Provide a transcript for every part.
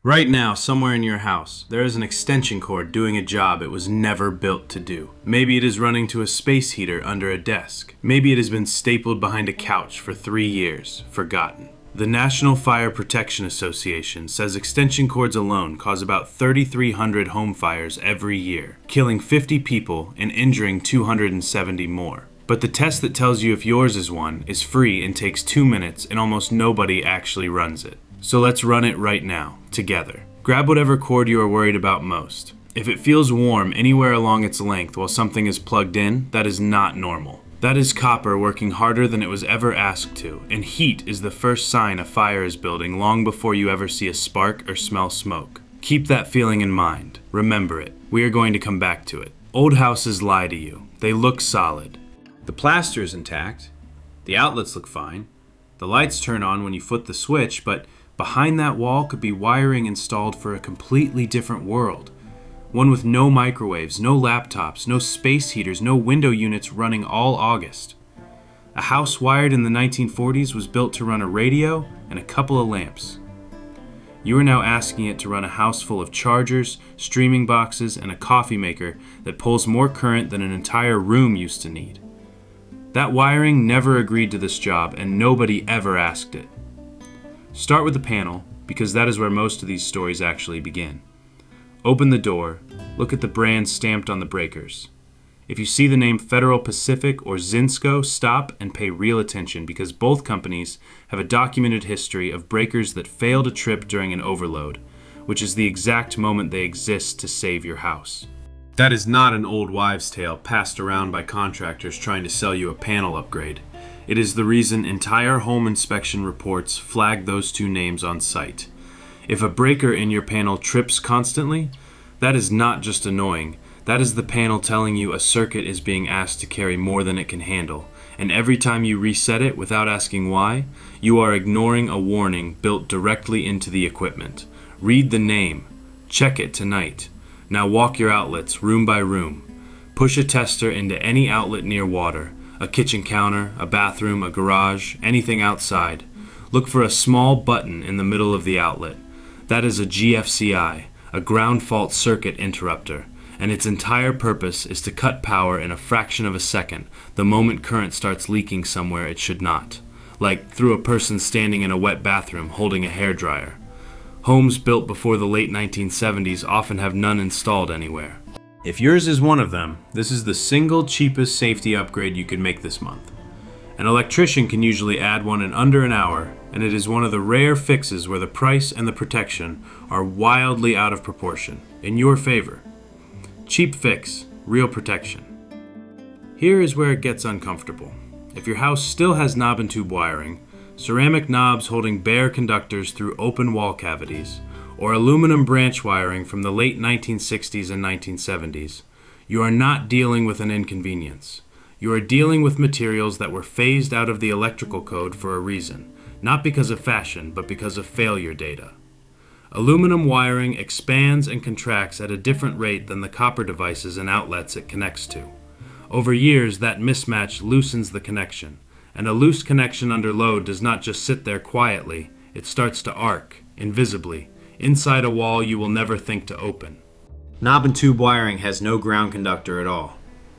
Right now, somewhere in your house, there is an extension cord doing a job it was never built to do. Maybe it is running to a space heater under a desk. Maybe it has been stapled behind a couch for 3 years, forgotten. The National Fire Protection Association says extension cords alone cause about 3,300 home fires every year, killing 50 people and injuring 270 more. But the test that tells you if yours is one is free and takes 2 minutes, and almost nobody actually runs it. So let's run it right now, together. Grab whatever cord you are worried about most. If it feels warm anywhere along its length while something is plugged in, that is not normal. That is copper working harder than it was ever asked to, and heat is the first sign a fire is building long before you ever see a spark or smell smoke. Keep that feeling in mind. Remember it. We are going to come back to it. Old houses lie to you. They look solid. The plaster is intact. The outlets look fine. The lights turn on when you flip the switch, but behind that wall could be wiring installed for a completely different world. One with no microwaves, no laptops, no space heaters, no window units running all August. A house wired in the 1940s was built to run a radio and a couple of lamps. You are now asking it to run a house full of chargers, streaming boxes, and a coffee maker that pulls more current than an entire room used to need. That wiring never agreed to this job, and nobody ever asked it. Start with the panel, because that is where most of these stories actually begin. Open the door, look at the brand stamped on the breakers. If you see the name Federal Pacific or Zinsco, stop and pay real attention, because both companies have a documented history of breakers that fail to trip during an overload, which is the exact moment they exist to save your house. That is not an old wives' tale passed around by contractors trying to sell you a panel upgrade. It is the reason entire home inspection reports flag those two names on site. If a breaker in your panel trips constantly, that is not just annoying. That is the panel telling you a circuit is being asked to carry more than it can handle. And every time you reset it without asking why, you are ignoring a warning built directly into the equipment. Read the name. Check it tonight. Now walk your outlets room by room. Push a tester into any outlet near water. A kitchen counter, a bathroom, a garage, anything outside. Look for a small button in the middle of the outlet. That is a GFCI, a ground fault circuit interrupter, and its entire purpose is to cut power in a fraction of a second the moment current starts leaking somewhere it should not, like through a person standing in a wet bathroom holding a hairdryer. Homes built before the late 1970s often have none installed anywhere. If yours is one of them, this is the single cheapest safety upgrade you can make this month. An electrician can usually add one in under an hour, and it is one of the rare fixes where the price and the protection are wildly out of proportion, in your favor. Cheap fix, real protection. Here is where it gets uncomfortable. If your house still has knob and tube wiring, ceramic knobs holding bare conductors through open wall cavities, or aluminum branch wiring from the late 1960s and 1970s, you are not dealing with an inconvenience. You are dealing with materials that were phased out of the electrical code for a reason, not because of fashion, but because of failure data. Aluminum wiring expands and contracts at a different rate than the copper devices and outlets it connects to. Over years, that mismatch loosens the connection, and a loose connection under load does not just sit there quietly, it starts to arc, invisibly, inside a wall you will never think to open. Knob and tube wiring has no ground conductor at all,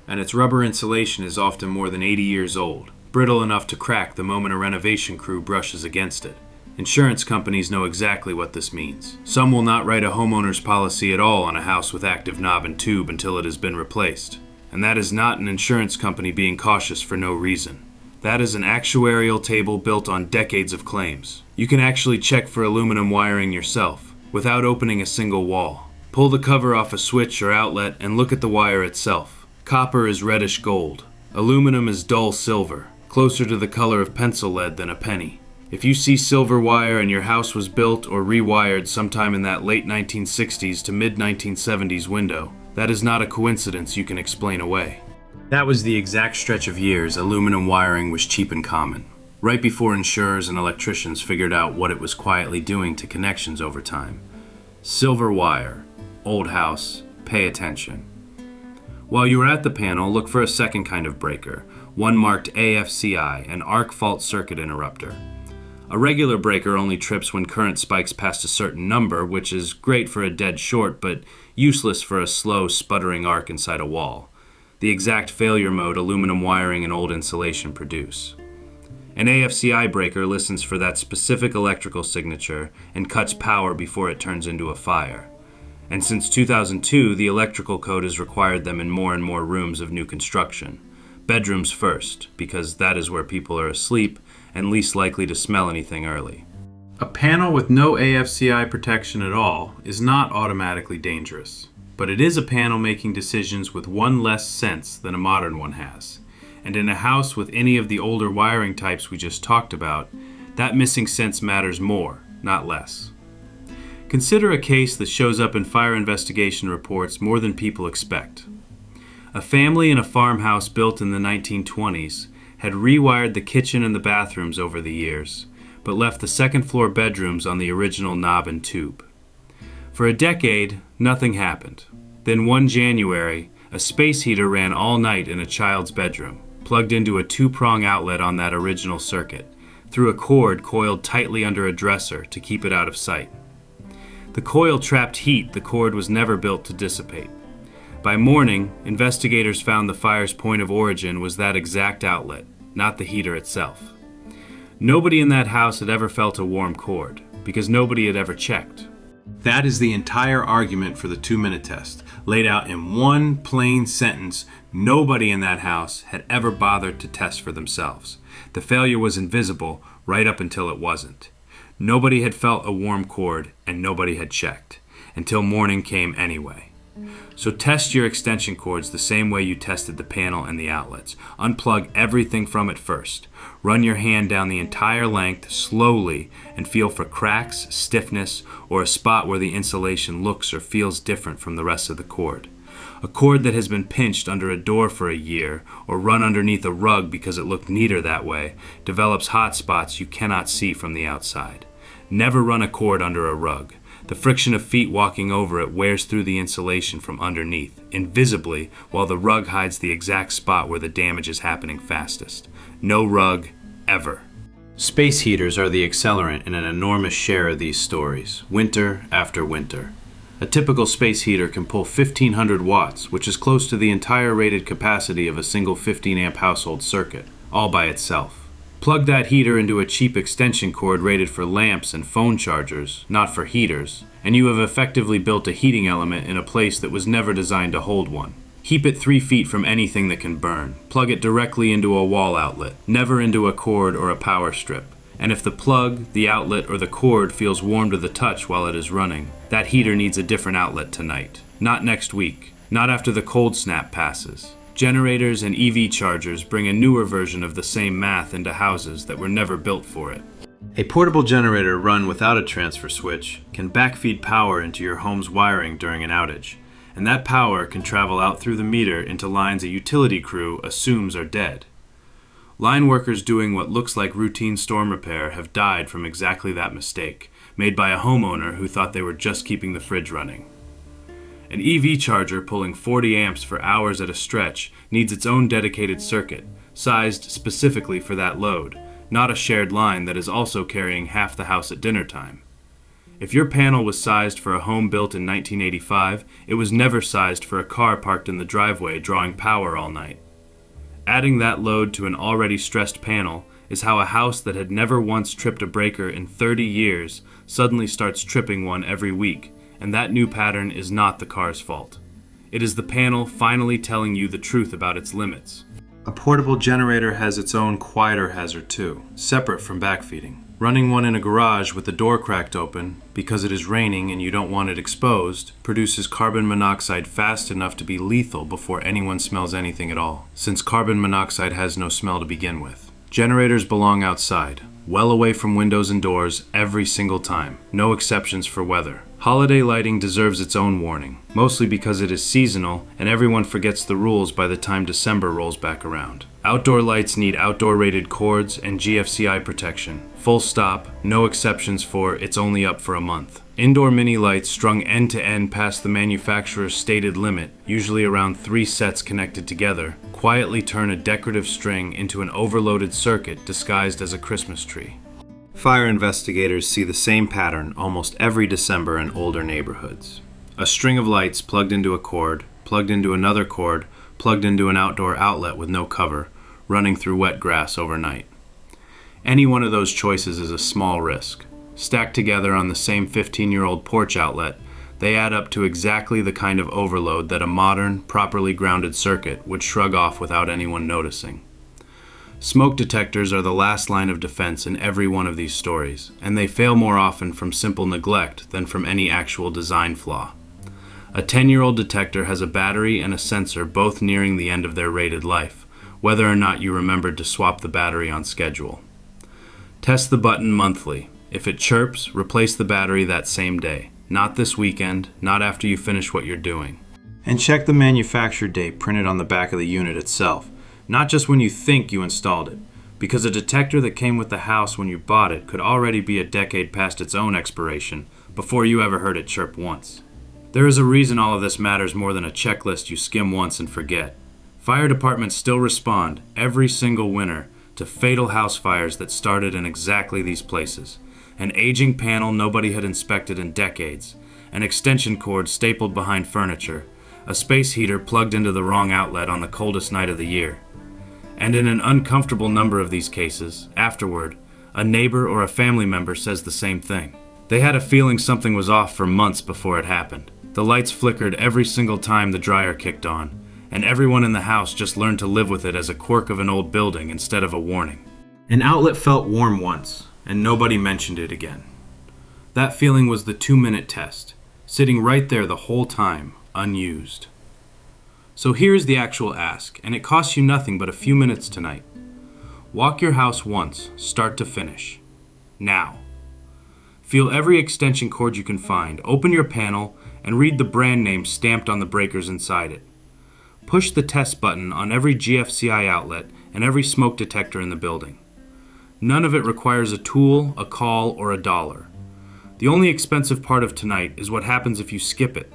and its rubber insulation is often more than 80 years old, brittle enough to crack the moment a renovation crew brushes against it. Insurance companies know exactly what this means. Some will not write a homeowner's policy at all on a house with active knob and tube until it has been replaced. And that is not an insurance company being cautious for no reason. That is an actuarial table built on decades of claims. You can actually check for aluminum wiring yourself, without opening a single wall. Pull the cover off a switch or outlet and look at the wire itself. Copper is reddish gold. Aluminum is dull silver, closer to the color of pencil lead than a penny. If you see silver wire and your house was built or rewired sometime in that late 1960s to mid-1970s window, that is not a coincidence you can explain away. That was the exact stretch of years aluminum wiring was cheap and common, right before insurers and electricians figured out what it was quietly doing to connections over time. Silver wire, old house, pay attention. While you are at the panel, look for a second kind of breaker, one marked AFCI, an arc fault circuit interrupter. A regular breaker only trips when current spikes past a certain number, which is great for a dead short, but useless for a slow, sputtering arc inside a wall. The exact failure mode aluminum wiring and old insulation produce. An AFCI breaker listens for that specific electrical signature and cuts power before it turns into a fire. And since 2002, the electrical code has required them in more and more rooms of new construction. Bedrooms first, because that is where people are asleep and least likely to smell anything early. A panel with no AFCI protection at all is not automatically dangerous, but it is a panel making decisions with one less sense than a modern one has. And in a house with any of the older wiring types we just talked about, that missing sense matters more, not less. Consider a case that shows up in fire investigation reports more than people expect. A family in a farmhouse built in the 1920s had rewired the kitchen and the bathrooms over the years, but left the second floor bedrooms on the original knob and tube. For a decade, nothing happened. Then one January, a space heater ran all night in a child's bedroom, plugged into a two-prong outlet on that original circuit, through a cord coiled tightly under a dresser to keep it out of sight. The coil trapped heat the cord was never built to dissipate. By morning, investigators found the fire's point of origin was that exact outlet, not the heater itself. Nobody in that house had ever felt a warm cord, because nobody had ever checked. That is the entire argument for the 2-minute test, laid out in one plain sentence. Nobody in that house had ever bothered to test for themselves. The failure was invisible right up until it wasn't. Nobody had felt a warm cord, and nobody had checked, until morning came anyway. So test your extension cords the same way you tested the panel and the outlets. Unplug everything from it first. Run your hand down the entire length slowly and feel for cracks, stiffness, or a spot where the insulation looks or feels different from the rest of the cord. A cord that has been pinched under a door for a year or run underneath a rug because it looked neater that way develops hot spots you cannot see from the outside. Never run a cord under a rug. The friction of feet walking over it wears through the insulation from underneath, invisibly, while the rug hides the exact spot where the damage is happening fastest. No rug, ever. Space heaters are the accelerant in an enormous share of these stories, winter after winter. A typical space heater can pull 1,500 watts, which is close to the entire rated capacity of a single 15-amp household circuit, all by itself. Plug that heater into a cheap extension cord rated for lamps and phone chargers, not for heaters, and you have effectively built a heating element in a place that was never designed to hold one. Keep it 3 feet from anything that can burn. Plug it directly into a wall outlet, never into a cord or a power strip. And if the plug, the outlet, or the cord feels warm to the touch while it is running, that heater needs a different outlet tonight. Not next week. Not after the cold snap passes. Generators and EV chargers bring a newer version of the same math into houses that were never built for it. A portable generator run without a transfer switch can backfeed power into your home's wiring during an outage, and that power can travel out through the meter into lines a utility crew assumes are dead. Line workers doing what looks like routine storm repair have died from exactly that mistake, made by a homeowner who thought they were just keeping the fridge running. An EV charger pulling 40 amps for hours at a stretch needs its own dedicated circuit, sized specifically for that load, not a shared line that is also carrying half the house at dinner time. If your panel was sized for a home built in 1985, it was never sized for a car parked in the driveway drawing power all night. Adding that load to an already stressed panel is how a house that had never once tripped a breaker in 30 years suddenly starts tripping one every week, and that new pattern is not the car's fault. It is the panel finally telling you the truth about its limits. A portable generator has its own quieter hazard too, separate from backfeeding. Running one in a garage with the door cracked open, because it is raining and you don't want it exposed, produces carbon monoxide fast enough to be lethal before anyone smells anything at all, since carbon monoxide has no smell to begin with. Generators belong outside, well away from windows and doors every single time, no exceptions for weather. Holiday lighting deserves its own warning, mostly because it is seasonal and everyone forgets the rules by the time December rolls back around. Outdoor lights need outdoor-rated cords and GFCI protection. Full stop, no exceptions for it's only up for a month. Indoor mini lights strung end-to-end past the manufacturer's stated limit, usually around 3 sets connected together, quietly turn a decorative string into an overloaded circuit disguised as a Christmas tree. Fire investigators see the same pattern almost every December in older neighborhoods. A string of lights plugged into a cord, plugged into another cord, plugged into an outdoor outlet with no cover, running through wet grass overnight. Any one of those choices is a small risk. Stacked together on the same 15-year-old porch outlet, they add up to exactly the kind of overload that a modern, properly grounded circuit would shrug off without anyone noticing. Smoke detectors are the last line of defense in every one of these stories, and they fail more often from simple neglect than from any actual design flaw. A 10-year-old detector has a battery and a sensor both nearing the end of their rated life, whether or not you remembered to swap the battery on schedule. Test the button monthly. If it chirps, replace the battery that same day. Not this weekend, not after you finish what you're doing. And check the manufacture date printed on the back of the unit itself, not just when you think you installed it, because a detector that came with the house when you bought it could already be a decade past its own expiration before you ever heard it chirp once. There is a reason all of this matters more than a checklist you skim once and forget. Fire departments still respond, every single winter, to fatal house fires that started in exactly these places. An aging panel nobody had inspected in decades, an extension cord stapled behind furniture, a space heater plugged into the wrong outlet on the coldest night of the year. And in an uncomfortable number of these cases, afterward, a neighbor or a family member says the same thing. They had a feeling something was off for months before it happened. The lights flickered every single time the dryer kicked on, and everyone in the house just learned to live with it as a quirk of an old building instead of a warning. An outlet felt warm once, and nobody mentioned it again. That feeling was the 2-minute test, sitting right there the whole time, unused. So here's the actual ask, and it costs you nothing but a few minutes tonight. Walk your house once, start to finish. Now. Feel every extension cord you can find, open your panel, and read the brand name stamped on the breakers inside it. Push the test button on every GFCI outlet and every smoke detector in the building. None of it requires a tool, a call, or a dollar. The only expensive part of tonight is what happens if you skip it.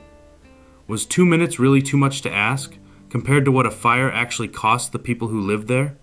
Was 2 minutes really too much to ask, compared to what a fire actually cost the people who lived there?